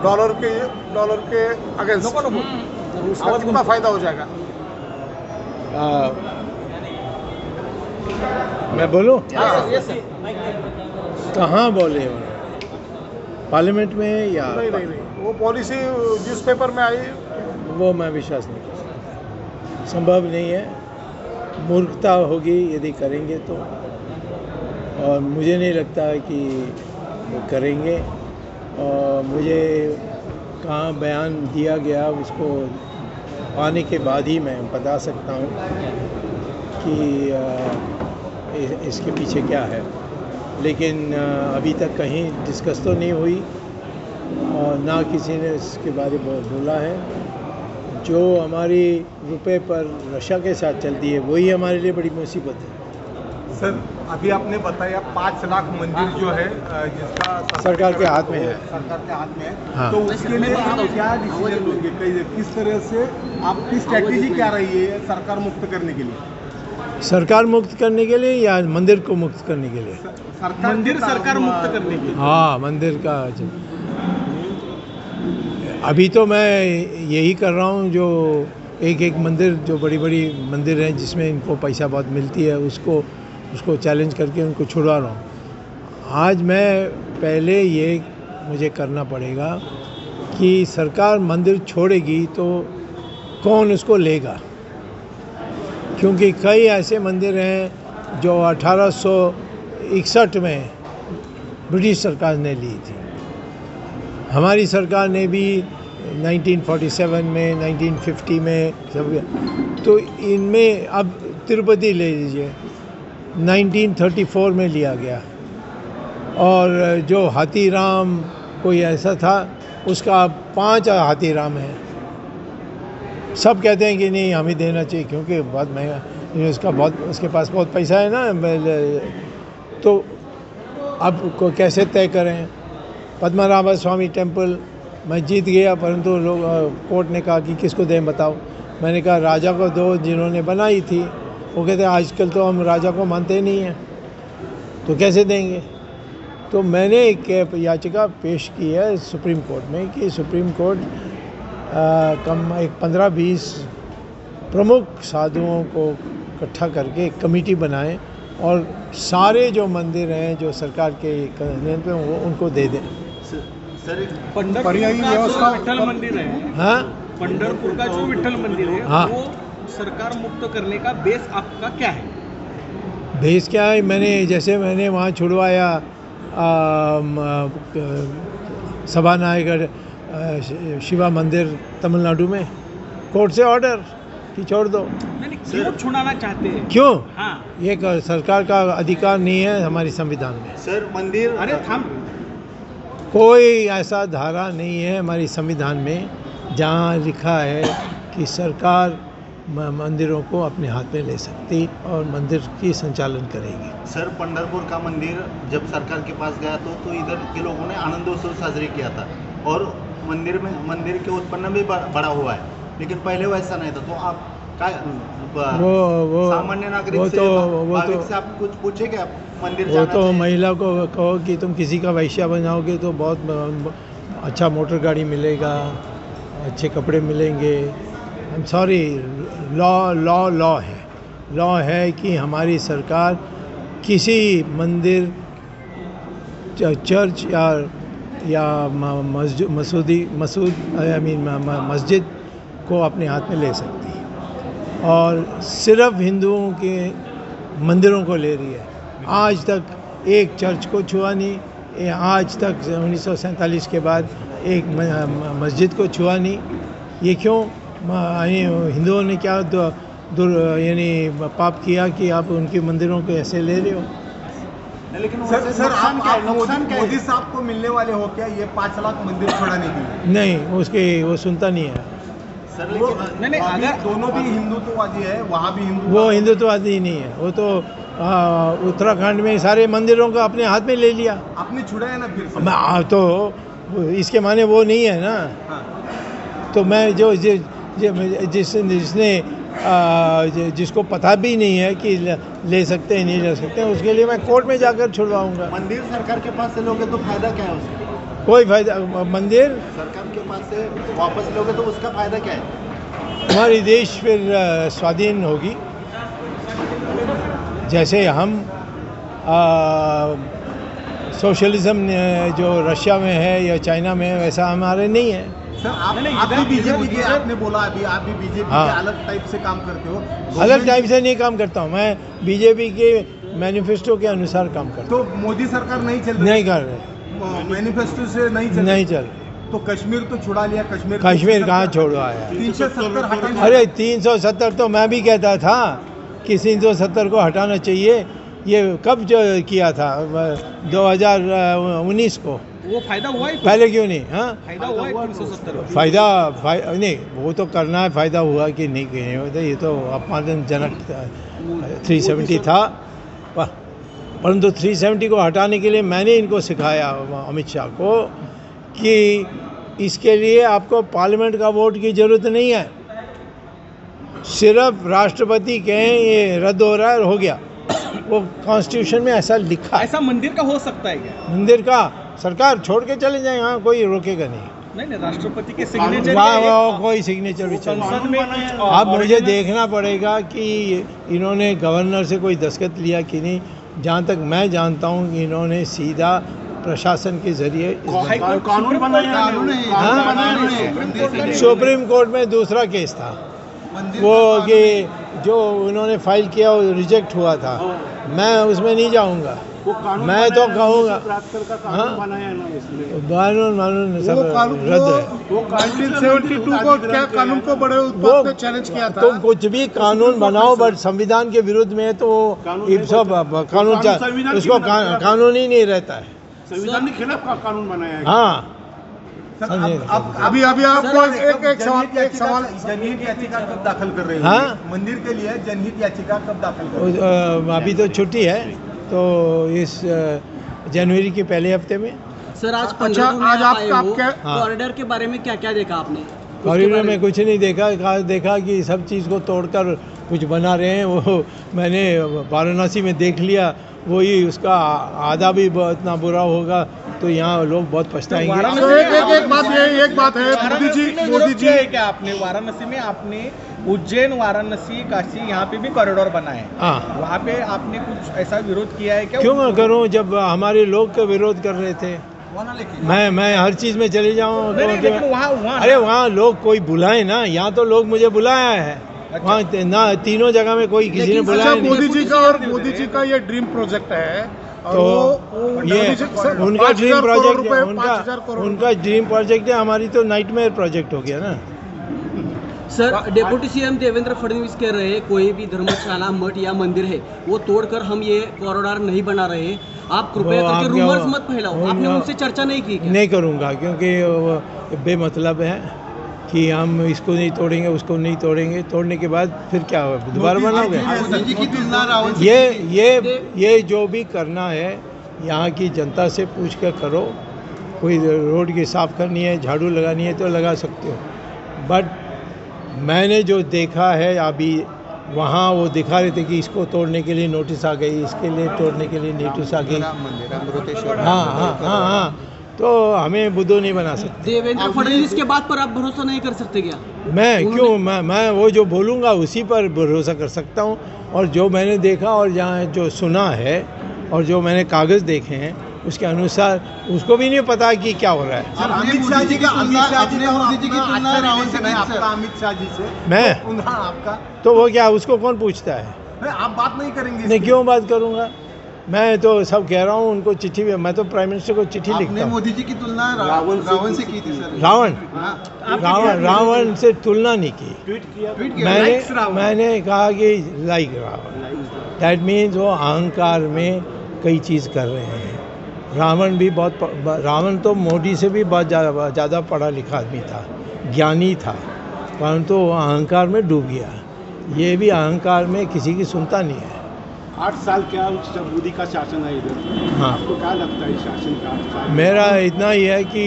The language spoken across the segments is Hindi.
डॉलर के अगेंस्ट उसका कितना फायदा हो जाएगा? मैं बोलूं? हाँ। कहाँ बोले? पार्लियामेंट में या नहीं, वो पॉलिसी जिस पेपर में आई वो मैं विश्वास नहीं कर सकता, संभव नहीं है, मूर्खता होगी यदि करेंगे तो, और मुझे नहीं लगता कि वो करेंगे। और मुझे कहाँ बयान दिया गया उसको पाने के बाद ही मैं बता सकता हूँ कि इसके पीछे क्या है, लेकिन अभी तक कहीं डिस्कस तो नहीं हुई और ना किसी ने इसके बारे में बोला है। जो हमारी रुपए पर रशिया के साथ चलती है वही हमारे लिए बड़ी मुसीबत है। सर, अभी आपने बताया 5 लाख मंदिर जो है जिसका सरकार के हाथ में है, सरकार के हाथ में है। हाँ। तो उसके लिए आप क्या डिसीजन लोगे? किस तरह से आपकी स्ट्रैटेजी क्या रही है सरकार मुक्त करने के लिए? सरकार मुक्त करने के लिए या मंदिर को मुक्त करने के लिए? सरकार मुक्त करने के लिए। हाँ, मंदिर का अभी तो मैं यही कर रहा हूँ, जो एक मंदिर, जो बड़ी बड़ी मंदिर हैं जिसमें इनको पैसा बहुत मिलती है, उसको चैलेंज करके उनको छुड़वा रहा हूँ। आज मैं पहले ये मुझे करना पड़ेगा कि सरकार मंदिर छोड़ेगी तो कौन उसको लेगा, क्योंकि कई ऐसे मंदिर हैं जो 1861 में ब्रिटिश सरकार ने ली थी, हमारी सरकार ने भी 1947 में, 1950 में सब। तो इनमें अब तिरुपति ले लीजिए, 1934 में लिया गया, और जो हाथीराम कोई ऐसा था उसका 5 हाथीराम है। सब कहते हैं कि नहीं हमें देना चाहिए क्योंकि बहुत महंगा, उसके पास बहुत पैसा है ना। तो अब को कैसे तय करें? पद्मनाभ स्वामी टेम्पल मैं जीत गया, परंतु लोग कोर्ट ने कहा कि किसको दें बताओ। मैंने कहा राजा को दो जिन्होंने बनाई थी। वो कहते हैं आजकल तो हम राजा को मानते ही नहीं हैं, तो कैसे देंगे? तो मैंने एक याचिका पेश की है सुप्रीम कोर्ट में कि सुप्रीम कोर्ट कम एक 15-20 प्रमुख साधुओं को इकट्ठा करके एक कमेटी बनाएं और सारे जो मंदिर हैं जो सरकार के नियंत्रण पे वो उनको दे दें। सर, पर्यायी व्यवस्था विठ्ठल मंदिर है, हाँ, पंढरपुर का जो विठ्ठल मंदिर है, हाँ, वो सरकार मुक्त करने का बेस आपका क्या है? बेस क्या है? मैंने वहाँ छुड़वाया सभानायगढ़ शिवा मंदिर तमिलनाडु में, कोर्ट से ऑर्डर कि छोड़ दो। नहीं, क्यों छुड़ाना चाहते हैं? क्यों? हाँ ये सरकार का अधिकार नहीं है हमारी संविधान में। सर, मंदिर, अरे थाम, कोई ऐसा धारा नहीं है हमारी संविधान में जहाँ लिखा है कि सरकार मंदिरों को अपने हाथ में ले सकती और मंदिर की संचालन करेगी। सर, पंढरपुर का मंदिर जब सरकार के पास गया तो इधर के लोगों ने आनंदोत्सव साजरे किया था और मंदिर के उत्पन्न भी बड़ा हुआ है, लेकिन पहले वैसा नहीं था। तो आप वो सामान्य नागरिक से आप कुछ पूछे क्या? मंदिर वो तो महिला को कहो कि तुम किसी का वैश्या बनाओगे तो बहुत अच्छा मोटर गाड़ी मिलेगा, अच्छे कपड़े मिलेंगे। आई एम सॉरी, लॉ है कि हमारी सरकार किसी मंदिर, चर्च या मस्जिद को अपने हाथ में ले सकती है, और सिर्फ हिंदुओं के मंदिरों को ले रही है। आज तक एक चर्च को छुआ नहीं, आज तक 1947 के बाद एक मस्जिद को छुआ नहीं। ये क्यों? हिंदुओं ने क्या यानी पाप किया कि आप उनके मंदिरों को ऐसे ले रहे हो? लेकिन सर आप मोदी साहब को मिलने वाले हो क्या ये 5 लाख मंदिर छोड़ाने के लिए? नहीं, वो सुनता नहीं है। सर, नहीं, अगर दोनों भी हिंदुत्ववादी है, वहाँ भी वो हिंदुत्ववादी नहीं है, वो तो उत्तराखंड में सारे मंदिरों को अपने हाथ में ले लिया। आपने छुड़ाया ना फिर तो इसके माने वो नहीं है ना। हाँ। तो मैं जिसको पता भी नहीं है कि ले सकते हैं नहीं ले सकते हैं, उसके लिए मैं कोर्ट में जाकर छुड़वाऊंगा। मंदिर सरकार के पास से लोगे तो फायदा क्या है उसका? कोई फायदा मंदिर सरकार के पास से वापस लोगे तो उसका फायदा क्या है? हमारी देश फिर स्वाधीन होगी। जैसे हम सोशलिज्म जो रशिया में है या चाइना में है वैसा हमारे नहीं है। सर आप भी बीजेपी के, आपने बोला अभी आप भी बीजेपी हाँ। के अलग टाइप से काम करते हो। अलग टाइप से नहीं काम करता हूँ, मैं बीजेपी के मैनिफेस्टो के अनुसार काम करता तो मोदी सरकार नहीं चल हूँ। रही, नहीं कर रहे, मैनिफेस्टो से नहीं चल नहीं रही। चल रहे। तो कश्मीर तो छुड़ा लिया, कश्मीर कहाँ छोड़वा है? 370 हटाना। अरे 370 तो मैं भी कहता था कि 370 को हटाना चाहिए। ये कब जो किया था 2019 को, वो फायदा हुआ है? पहले क्यों नहीं? हाँ फायदा हुआ है 370? फायदा नहीं, वो तो करना है, फायदा हुआ कि नहीं कि नहीं होता ये तो अपमानजनक 370 था। परंतु 370 को हटाने के लिए मैंने इनको सिखाया अमित शाह को कि इसके लिए आपको पार्लियामेंट का वोट की ज़रूरत नहीं है, सिर्फ राष्ट्रपति कहें ये रद्द हो रहा है, हो गया। वो कॉन्स्टिट्यूशन में ऐसा लिखा है। ऐसा मंदिर का हो सकता है क्या? मंदिर का सरकार छोड़ के चले जाए, हाँ कोई रोकेगा नहीं। नहीं, राष्ट्रपति के सिग्नेचर वहाँ कोई सिग्नेचर भी चल संसद में अब मुझे देखना पड़ेगा कि इन्होंने गवर्नर से कोई दस्तखत लिया कि नहीं। जहाँ तक मैं जानता हूँ कि इन्होंने सीधा प्रशासन के जरिए कानून बनाया सुप्रीम कोर्ट में दूसरा केस था वो कि जो उन्होंने फाइल किया वो रिजेक्ट हुआ था। मैं उसमें नहीं जाऊंगा, मैं तो कहूँगा कानून सब रद्द है। वो 1972 को क्या कानून को बड़े उत्पाद पे चैलेंज किया था। तुम कुछ भी कानून बनाओ बट संविधान के विरुद्ध में तो सब कानून उसको कानून ही नहीं रहता है। संविधान के खिलाफ कानून बनाया है। हाँ अभी आपको एक सवाल जनहित याचिका कब दाखिल कर रहे हैं? हाँ? मंदिर के लिए जनहित याचिका कब दाखिल कर रहे हैं? अभी तो छुट्टी है, तो इस जनवरी के पहले हफ्ते में। सर आज आज आप कॉरिडोर के बारे में क्या क्या देखा आपने? कॉरिडोर में कुछ नहीं देखा कि सब चीज़ को तोड़कर कुछ बना रहे हैं। वो मैंने वाराणसी में देख लिया, वही उसका आधा भी इतना बुरा होगा तो यहाँ लोग बहुत पछताएंगे। एक बात है मोदी जी क्या आपने वाराणसी में आपने उज्जैन, वाराणसी, काशी यहाँ पे भी कॉरिडोर बना है, हाँ वहाँ पे आपने कुछ ऐसा विरोध किया है क्या? क्यों ना करूँ जब हमारे लोग का विरोध कर रहे थे। मैं हर चीज़ में चले जाऊँ। अरे वहाँ लोग कोई बुलाए ना, यहाँ तो लोग मुझे बुलाया है। अच्छा। वहाँ ना तीनों जगह में कोई किसी ने बुलाया नहीं। मोदी जी का ये ड्रीम प्रोजेक्ट है तो ये उनका ड्रीम प्रोजेक्ट है, उनका ड्रीम प्रोजेक्ट है, हमारी तो नाइटमेयर प्रोजेक्ट हो गया ना। Sir deputy CM Devendra Fadnavis कह रहे हैं कोई भी धर्मशाला, मठ या मंदिर है वो तोड़कर हम ये कॉरिडोर नहीं बना रहे। आप कृपया करके रूमर्स मत फैलाओ। आपने उनसे चर्चा नहीं की क्या? नहीं करूँगा क्योंकि बेमतलब है कि हम इसको नहीं तोड़ेंगे, उसको नहीं तोड़ेंगे। तोड़ने के बाद फिर क्या होगा, दोबारा बनाओगे? ये जो भी करना है यहाँ की जनता से पूछ कर करो। कोई रोड की साफ करनी है, झाड़ू लगानी है तो लगा सकते हो, बट मैंने जो देखा है अभी वहाँ वो दिखा रहे थे कि इसको तोड़ने के लिए नोटिस आ गई, इसके लिए तोड़ने के लिए नोटिस आ गई। हाँ, तो हमें बुद्धू नहीं बना सकते। देवेंद्र फडणवीस के बात पर आप भरोसा नहीं कर सकते क्या? मैं वो जो बोलूँगा उसी पर भरोसा कर सकता हूँ। और जो मैंने देखा और जहाँ जो सुना है और जो मैंने कागज़ देखे हैं उसके अनुसार उसको भी नहीं पता कि क्या हो रहा है। अमित शाह जी का अमित शाह जी से मैं आपका तो वो क्या, उसको कौन पूछता है? आप बात नहीं करेंगे? नहीं, क्यों बात करूँगा? मैं तो सब कह रहा हूँ उनको चिट्ठी में, मैं तो प्राइम मिनिस्टर को चिट्ठी लिखता हूँ। मोदी जी की तुलना रावण से की थी सर। रावण से तुलना नहीं की। मैंने कहा कि लाइक रावण, दैट मीन्स वो अहंकार में कई चीज़ कर रहे हैं। रावण तो मोदी से भी बहुत ज़्यादा पढ़ा लिखा आदमी था, ज्ञानी था, परंतु वो अहंकार में डूब गया। ये भी अहंकार में किसी की सुनता नहीं है। 8 साल क्या मोदी का शासन है इधर? हाँ, आपको क्या लगता है शासन का? मेरा इतना ही है कि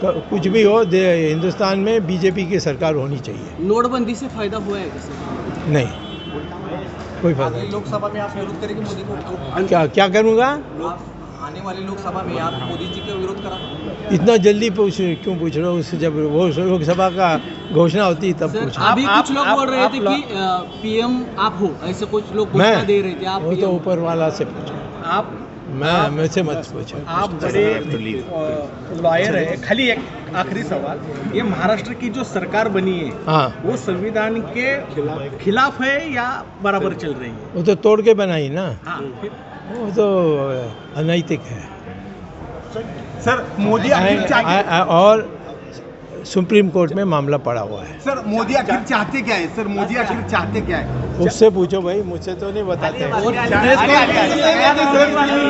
कुछ भी हो हिंदुस्तान में बीजेपी की सरकार होनी चाहिए। नोटबंदी से फायदा हुआ है किसी? नहीं, कोई फायदा नहीं। लोकसभा में आप विरोध करेंगे मोदी को? क्या करूँगा? आने वाली लोकसभा में आप मोदी जी का विरोध करा? इतना जल्दी क्यों पूछ रहे हो? उससे जब वो लोकसभा का घोषणा होती है तब सर पूछ। अभी कुछ लोग बोल रहे थे कि पीएम आप हो, ऐसे कुछ लोग घोषणा दे रहे थे। आप वो तो PM ऊपर वाला से पूछो, आप मुझसे मत पूछो। आप बड़े लॉयर है। खाली एक आखिरी सवाल, ये महाराष्ट्र की जो सरकार बनी है हाँ, वो संविधान के खिलाफ है या बराबर चल रही है? वो तो तोड़ के बनाई ना, हाँ, फिर वो तो अनैतिक है। सर मोदी आखिर और सुप्रीम कोर्ट में मामला पड़ा हुआ है। सर मोदी आखिर चाहते क्या है? सर मोदी आखिर चाहते क्या है? उससे पूछो भाई, मुझसे तो नहीं बताते हैं। और